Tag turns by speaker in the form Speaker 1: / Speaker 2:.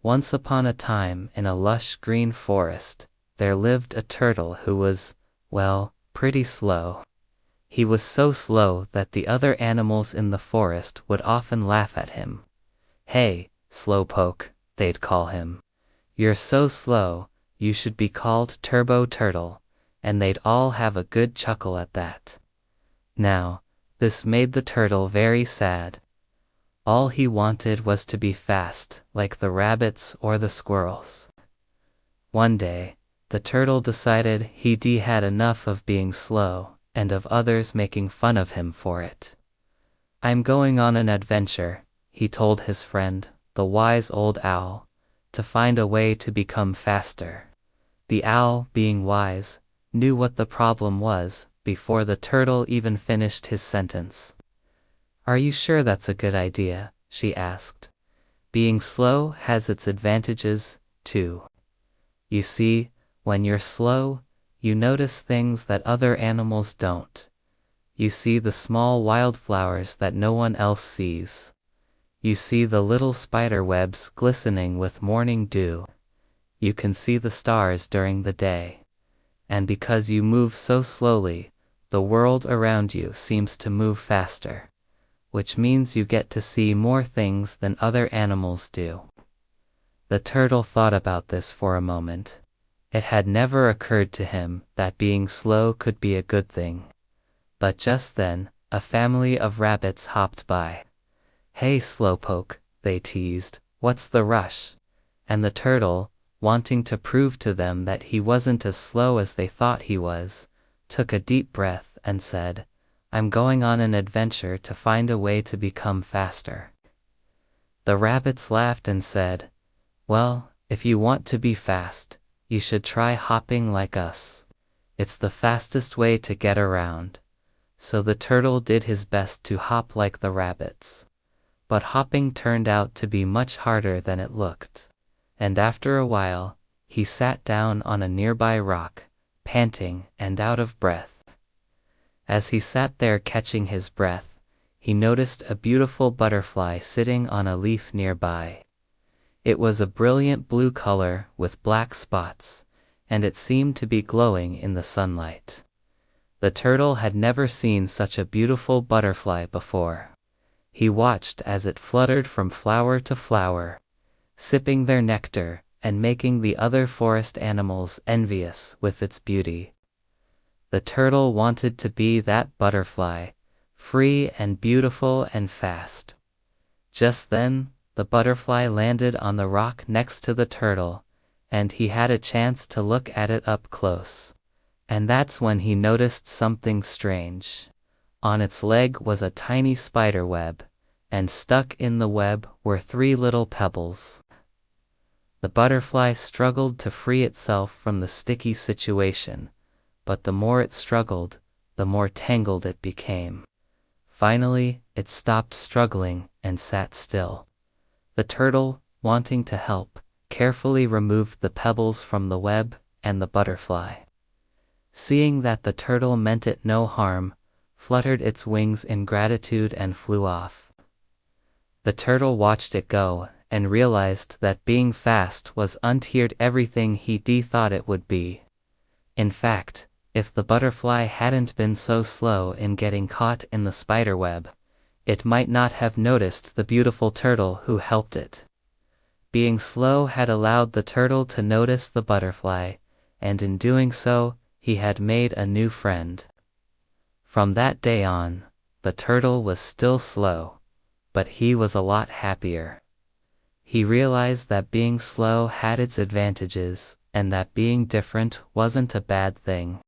Speaker 1: Once upon a time, in a lush green forest, there lived a turtle who was, well, pretty slow. He was so slow that the other animals in the forest would often laugh at him. "Hey, slowpoke," they'd call him. "You're so slow, you should be called Turbo Turtle," and they'd all have a good chuckle at that. Now, this made the turtle very sad. All he wanted was to be fast, like the rabbits or the squirrels. One day, the turtle decided he'd had enough of being slow, and of others making fun of him for it. "I'm going on an adventure," he told his friend, the wise old owl, "to find a way to become faster." The owl, being wise, knew what the problem was before the turtle even finished his sentence. "Are you sure that's a good idea?" she asked. "Being slow has its advantages, too. You see, when you're slow, you notice things that other animals don't. You see the small wildflowers that no one else sees. You see the little spider webs glistening with morning dew. You can see the stars during the day. And because you move so slowly, the world around you seems to move faster, which means you get to see more things than other animals do." The turtle thought about this for a moment. It had never occurred to him that being slow could be a good thing. But just then, a family of rabbits hopped by. "Hey, slowpoke," they teased, "what's the rush?" And the turtle, wanting to prove to them that he wasn't as slow as they thought he was, took a deep breath and said, "I'm going on an adventure to find a way to become faster." The rabbits laughed and said, "Well, if you want to be fast, you should try hopping like us. It's the fastest way to get around." So the turtle did his best to hop like the rabbits. But hopping turned out to be much harder than it looked. And after a while, he sat down on a nearby rock, panting and out of breath. As he sat there catching his breath, he noticed a beautiful butterfly sitting on a leaf nearby. It was a brilliant blue color with black spots, and it seemed to be glowing in the sunlight. The turtle had never seen such a beautiful butterfly before. He watched as it fluttered from flower to flower, sipping their nectar and making the other forest animals envious with its beauty. The turtle wanted to be that butterfly, free and beautiful and fast. Just then, the butterfly landed on the rock next to the turtle, and he had a chance to look at it up close. And that's when he noticed something strange. On its leg was a tiny spider web, and stuck in the web were 3 little pebbles. The butterfly struggled to free itself from the sticky situation, but the more it struggled, the more tangled it became. Finally, it stopped struggling and sat still. The turtle, wanting to help, carefully removed the pebbles from the web and the butterfly. Seeing that the turtle meant it no harm, fluttered its wings in gratitude and flew off. The turtle watched it go and realized that being fast was untiered everything he thought it would be. In fact, if the butterfly hadn't been so slow in getting caught in the spider web, it might not have noticed the beautiful turtle who helped it. Being slow had allowed the turtle to notice the butterfly, and in doing so, he had made a new friend. From that day on, the turtle was still slow, but he was a lot happier. He realized that being slow had its advantages, and that being different wasn't a bad thing.